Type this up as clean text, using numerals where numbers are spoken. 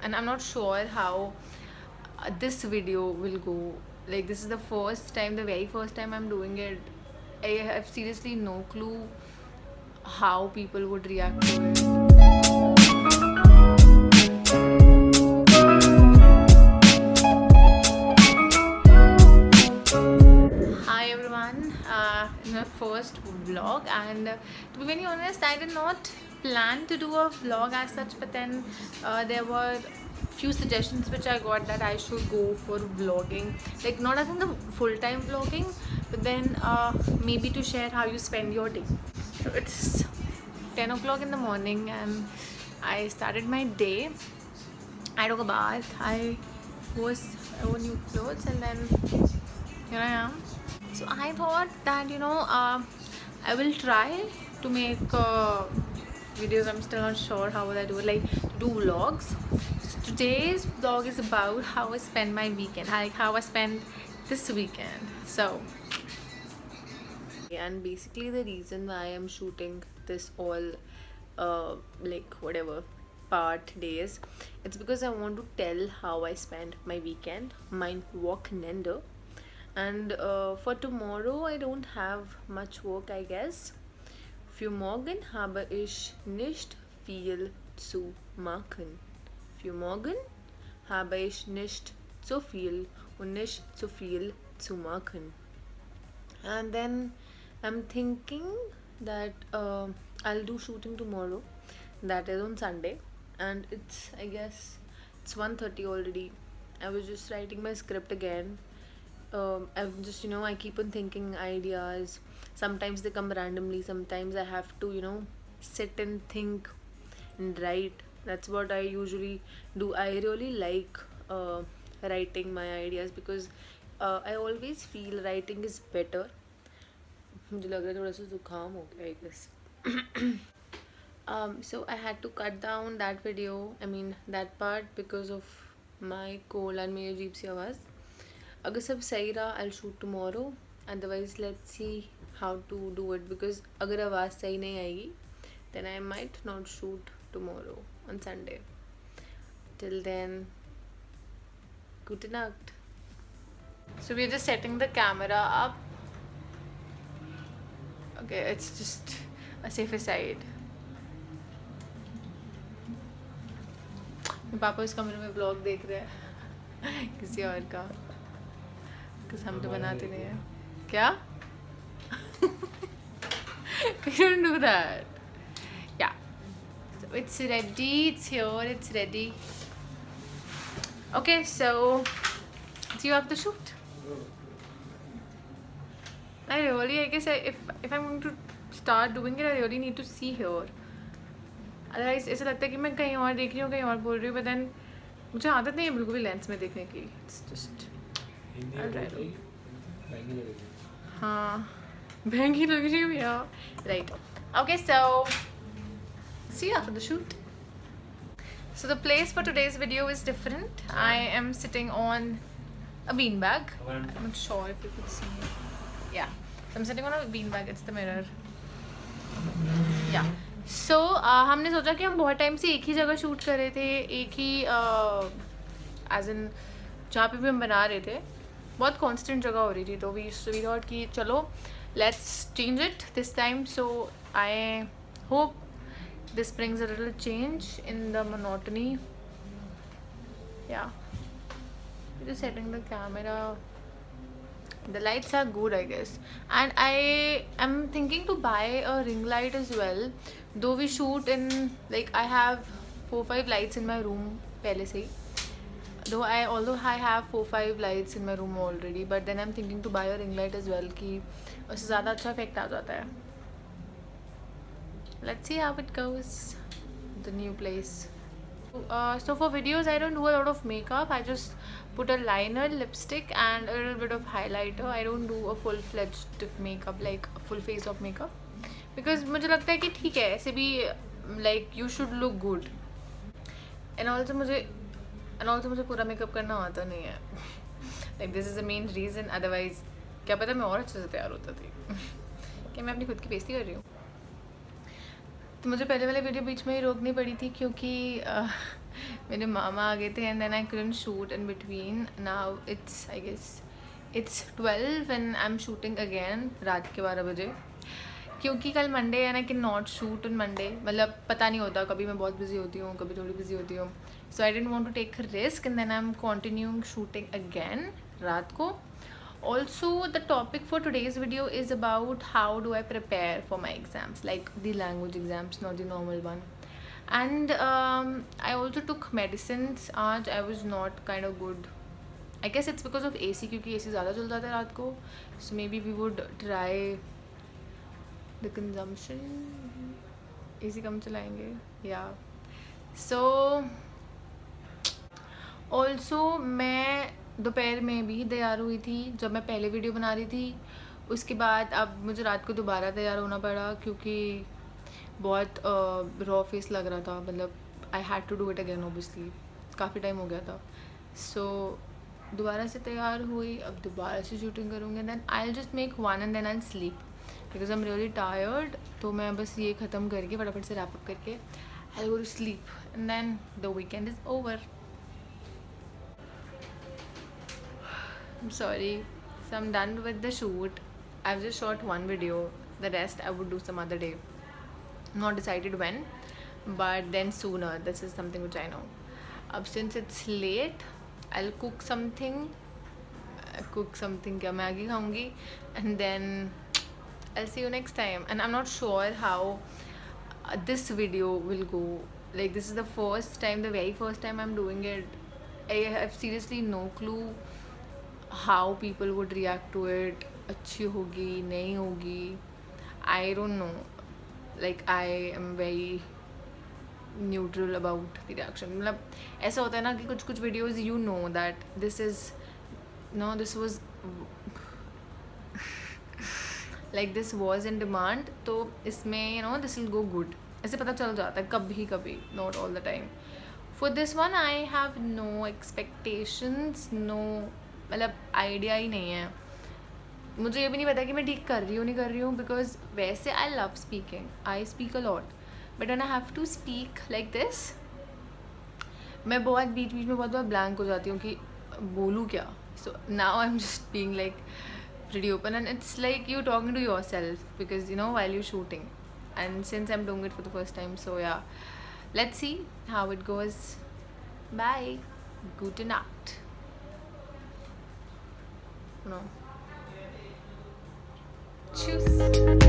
and I'm not sure how this video will go. Like, this is the first time, the very first time I'm doing it. I have seriously no clue how people would react to it. Hi everyone, in my first vlog, and to be very honest, I did not plan to do a vlog as such, but then there were few suggestions which I got that I should go for vlogging, like not as in the full-time vlogging, but then maybe to share how you spend your day. So it's 10 o'clock in the morning and I started my day. I took a bath, I wore new clothes, and then here I am. So I thought that I will try to make videos. I'm still not sure how will I do it, like to do vlogs. So today's vlog is about how I spend my weekend, like how I spend this weekend. So, and basically the reason why I'm shooting this all like whatever part days, it's because I want to tell how I spend my weekend, mein Wochenende. And for tomorrow I don't have much work, I guess. Für morgen habe ich nicht viel zu machen. Für morgen habe ich nicht so viel und nicht so viel zu machen. And then I'm thinking that I'll do shooting tomorrow, that is on Sunday, and it's, I guess it's 1:30 already. I was just writing my script again. I'm just, I keep on thinking ideas. Sometimes they come randomly, sometimes I have to, sit and think and write. That's what I usually do. I really like writing my ideas because I always feel writing is better. मुझे लग रहा है थोड़ा सा जुकाम हो गया, I guess. So I had to cut down that video, I mean that part, because of my cold and मेरी अजीब सी आवाज़. अगर सब सही रहा I'll shoot tomorrow, otherwise let's see how to do it, because अगर आवाज़ सही नहीं आएगी then I might not shoot tomorrow on Sunday. Till then, good night. So we're just setting the camera up. Okay, it's just a safer side. पापा इस कमरे में blog देख रहे हैं किसी और का, because हम तो बनाते नहीं हैं क्या. We don't do that. Yeah, so it's ready, it's here, it's ready. Okay, so you have to shoot. I really, I guess if I'm going to start doing it, I really need to see here. Otherwise ऐसा लगता है कि मैं कहीं और देख रही हूँ, कहीं और बोल रही हूँ, बट देन मुझे आदत नहीं है बिल्कुल भी लेंस में देखने की. इट्स जस्ट हाँ महंगी लग रही हूँ भैया. Right. Okay, so see you after the shoot. So the place for today's video is different. I am sitting on a beanbag. I'm not sure if you could see it. Yeah, so I'm sitting on a beanbag. It's the mirror. Yeah. So हमने सोचा कि हम बहुत time से एक ही जगह shoot कर रहे थे, एक ही एज इन जहाँ पे भी हम बना रहे थे, बहुत कांस्टेंट जगह हो रही थी. तो वी थॉट कि चलो let's change it this time. So I hope this brings a little change in the monotony. Yeah, just setting the camera. The lights are good, I guess, and I am thinking to buy a ring light as well, though we shoot in, like, I have 4-5 lights in my room pehle se hi, although I have 4-5 lights in my room already, but then I'm thinking to buy a ring light as well कि उससे ज़्यादा अच्छा effect आ जाता है. Let's see how it goes, the new place. So for videos I don't do a lot of makeup. I just put a liner, lipstick and a little bit of highlighter. I don't do a full-fledged makeup, like a full face of makeup, because मुझे लगता है कि ठीक है ऐसे भी, like you should look good. And also मुझे पूरा मेकअप करना आता नहीं है. Like this is the main reason. Otherwise क्या पता मैं और अच्छे से तैयार होता थी. क्या मैं अपनी खुद की बेइज्जती कर रही हूँ. तो मुझे पहले वाले वीडियो बीच में ही रोकनी पड़ी थी क्योंकि मेरे मामा आ गए थे and then I couldn't shoot in between. Now it's I guess it's 12 and I'm shooting again रात के 12 बजे, क्योंकि कल मंडे है ना. कि नॉट शूट ऑन मंडे, मतलब पता नहीं होता, कभी मैं बहुत बिजी होती हूँ, कभी थोड़ी बिजी होती हूँ. So I don't want to take risk and then I am continuing shooting again रात को. Also, the topic for today's video is about how do I prepare for my exams, like the language exams, not the normal one. And I also took medicines. आज I was not kind of good. I guess it's because of AC, क्योंकि AC ज़्यादा चल जाता है रात को. So maybe we would try the consumption. AC कम चलाएंगे. Yeah. So also मैं दोपहर में भी तैयार हुई थी जब मैं पहले वीडियो बना रही थी. उसके बाद अब मुझे रात को दोबारा तैयार होना पड़ा क्योंकि बहुत रॉ फेस लग रहा था. मतलब I had to do it again obviously, काफ़ी टाइम हो गया था. सो दोबारा से तैयार हुई, अब दोबारा से शूटिंग करूँगी. Then I will just make one and then I will sleep because I am really tired. तो मैं बस ये ख़त्म करके फटाफट से रैप अप करके I will go to sleep and then the weekend is over. I'm sorry. So I'm done with the shoot. I've just shot one video. The rest I would do some other day. Not decided when, but then sooner. This is something which I know. Since it's late, I'll cook something. क्या Maggi खाऊंगी and then I'll see you next time. And I'm not sure how this video will go. Like this is the very first time I'm doing it. I have seriously no clue how people would react to it. अच्छी होगी नहीं होगी, I don't know. Like I am very neutral about the reaction. मतलब ऐसा होता है ना कि कुछ videos you know that this was like this was in demand, तो इसमें this will go good. ऐसे पता चल जाता है कभी कभी, not all the time. For this one I have no expectations, no मतलब आइडिया ही नहीं है. मुझे ये भी नहीं पता कि मैं ठीक कर रही हूँ नहीं कर रही हूँ, बिकॉज वैसे I love speaking, I speak a lot, but when I have to speak like this मैं बहुत बीच में बहुत ब्लैंक हो जाती हूँ कि बोलूँ क्या. So now I am just being like pretty open and it's like you talking to yourself because while you're shooting, and since I'm doing it for the first time, so yeah, let's see how it goes. Bye, gute Nacht. No. Tschüss.